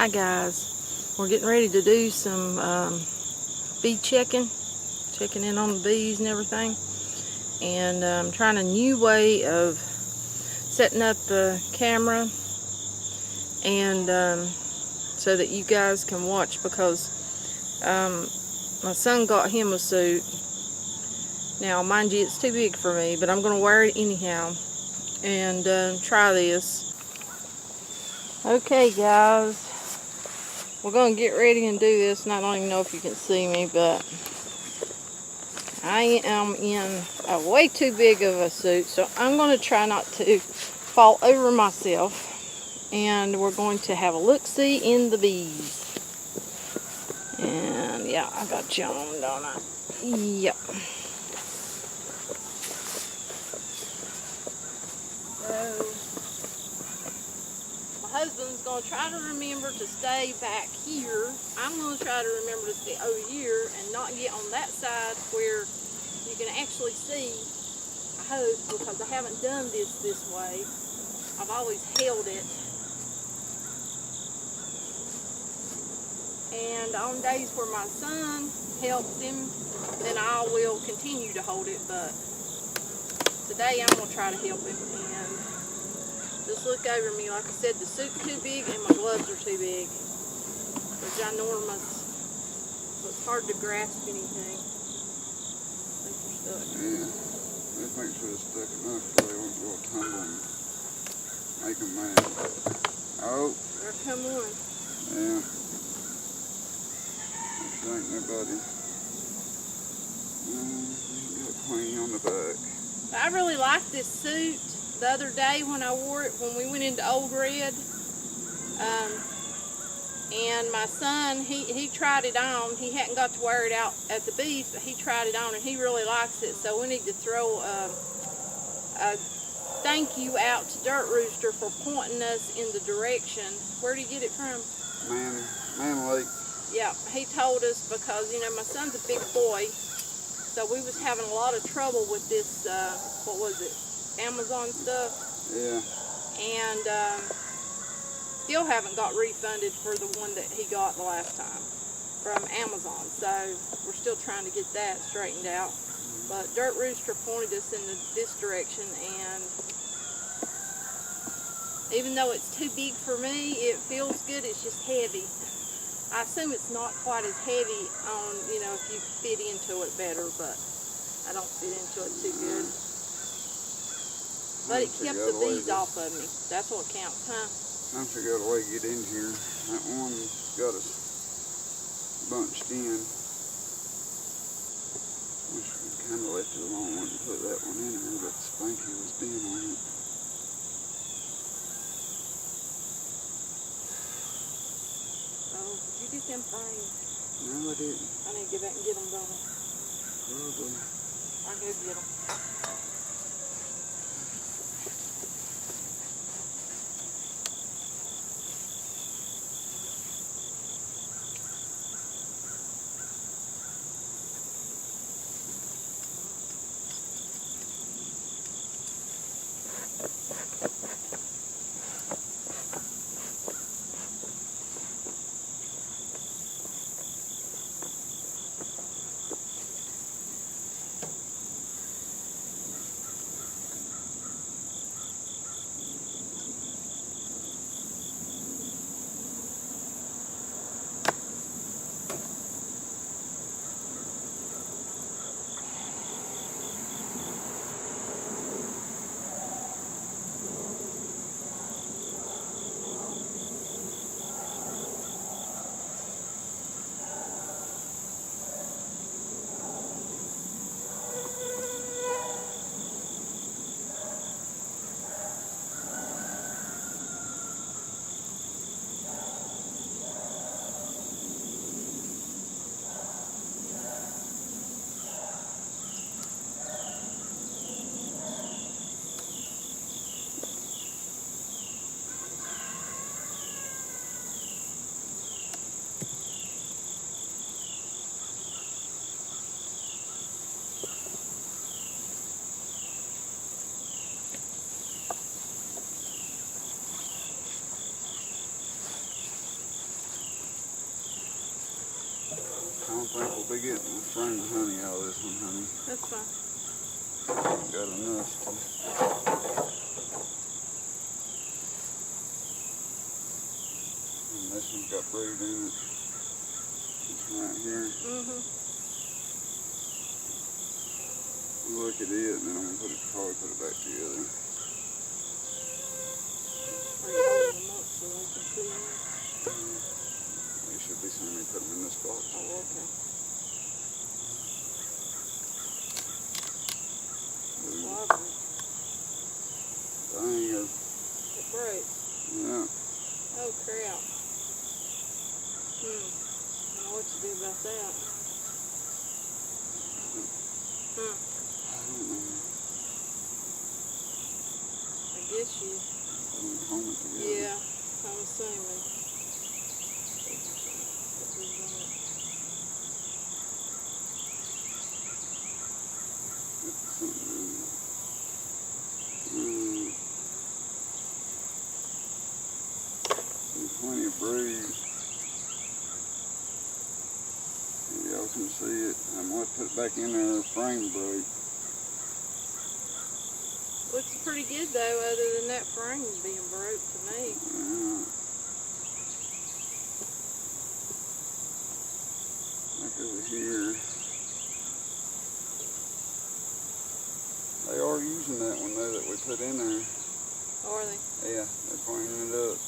Hi guys, we're getting ready to do some bee checking in on the bees and everything, and I'm trying a new way of setting up the camera and so that you guys can watch, because my son got him a suit. Now mind you, it's too big for me, but I'm going to wear it anyhow and try this. Okay guys, we're going to get ready and do this, and I don't even know if you can see me, but I am in a way too big of a suit, so I'm going to try not to fall over myself, and we're going to have a look-see in the bees. And yeah, I got you on, don't I? Yep. So my husband's going to try to remember to stay back here. I'm going to try to remember to stay over here and not get on that side where you can actually see, I hope, because I haven't done this way. I've always held it. And on days where my son helps him, then I will continue to hold it, but today I'm going to try to help him. And just look over me. Like I said, the suit's too big and my gloves are too big. They're ginormous, so it's hard to grasp anything. I think they're stuck. Yeah, they make sure it's stuck enough so they won't go tumble and make them mad. Oh. There come one. Yeah. There ain't nobody. You got Queen on the back. I really liked this suit the other day when I wore it, when we went into Old Red. And my son, he tried it on. He hadn't got to wear it out at the bees, but he tried it on and he really likes it. So we need to throw a thank you out to Dirt Rooster for pointing us in the direction. Where did you get it from? Man Lake. Yeah, he told us, because, you know, my son's a big boy, so we was having a lot of trouble with this, what was it, Amazon stuff? Yeah. And still haven't got refunded for the one that he got the last time from Amazon, so we're still trying to get that straightened out. But Dirt Rooster pointed us in this direction, and even though it's too big for me, it feels good. It's just heavy. I assume it's not quite as heavy on, you know, if you fit into it better, but I don't fit into it too good. But it kept the bees off of me. That's what counts, huh? I figured out a way to get in here. That one got us bunched in. Wish we kind of left it alone and put that one in there, but Spanky was being on it. Oh, did you get them frames? No, I didn't. I need to get back and get them, don't I? Probably. I'll go get them. don't think we'll be getting a frame of honey out of this one, honey. That's fine. Got enough to... And this one's got brood in it. This one right here. Look at it, and then I'm gonna probably put it back together. Are you holding them up so they can see them? They should be seeing me put them in this box. Oh, okay. Wobbly. Dang it. It broke. Yeah. Oh, crap. I don't know what to do about that. I don't know. I guess you... Home it together. Yeah, I'm assuming. Plenty of brood. Y'all can see it. I'm going to put it back in there, frame broke. Looks pretty good though, other than that frame being broke to me. Yeah. Back over here. They are using that one though that we put in there. Are they? Yeah, they're cleaning it up.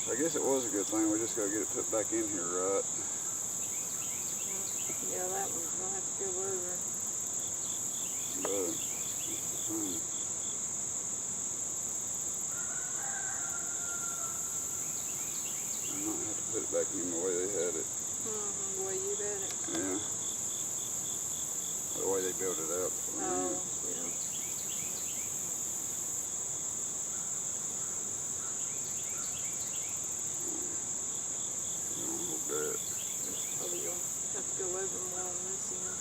So I guess it was a good thing. We just got to get it put back in here right. Yeah, that one's going to have to go over. But, I might have to put it back in the way they had it. The way you had it. Yeah. The way they built it up. Oh, yeah. Oh, you'll have to go over more on this end.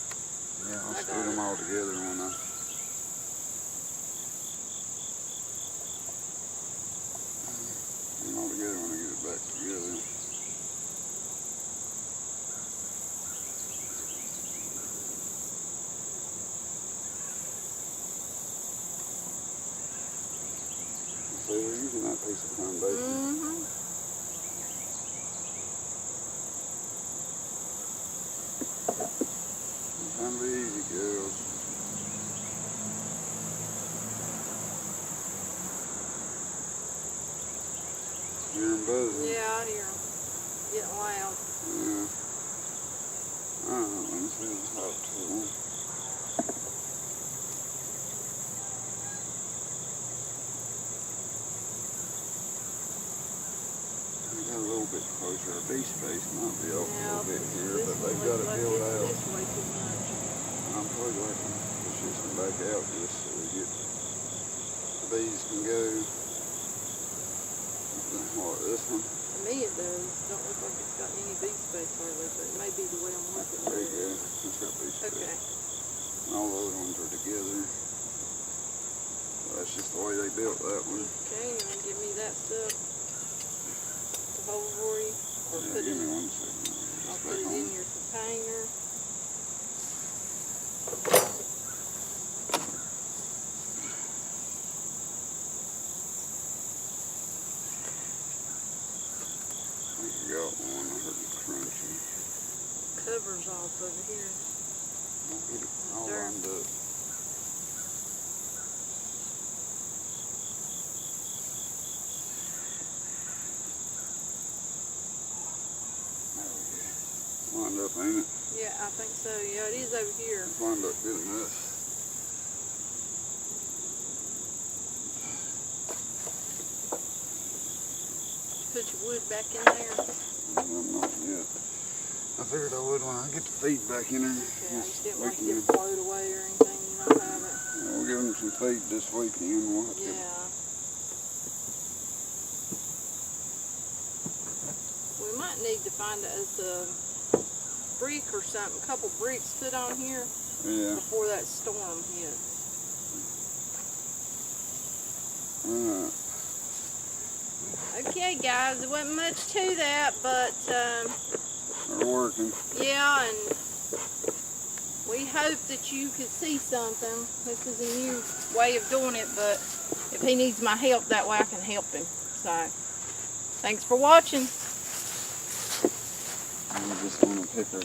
Yeah, I'll screw them all together when I... Put them all together when I get it back together. So they're using that piece of foundation. Kind of easy, girls. Hear them buzzing? Yeah, I hear them getting loud. Yeah. Alright, let me see this hot tool. I got a little bit closer. Our bee space might be off a little bit here, but they've got it built out. This way too much. I'm probably going to push this one back out just so we get the bees can go. What, this one? To me it does. Don't look like it's got any bee space hardly, but it may be the way I'm looking at There it. you go. It's got bee space. Okay. And all the other ones are together. So that's just the way they built that one. Okay, and then give me that stuff to hold for you. Or Yeah, put give it, me 1 second. I'll put it in your container. I got one. I heard it crunchy. Covers off over here. I'll get it all Sure. lined up. Lined up, ain't it? Yeah, I think so. Yeah, it is over here. It's lined up good enough. Put your wood back in there. Not yet. I figured I would when I get the feed back in there. Okay, I just didn't want to weekend. get float away or anything. You don't have it. Yeah, we'll give them some feed this weekend. We'll have to Yeah. We might need to find us a brick or something, a couple bricks put on here before that storm hits. Alright. Okay, guys, there wasn't much to that, but They're working. Yeah, and we hope that you could see something. This is a new way of doing it, but if he needs my help, that way I can help him. So, thanks for watching. I just want to pick her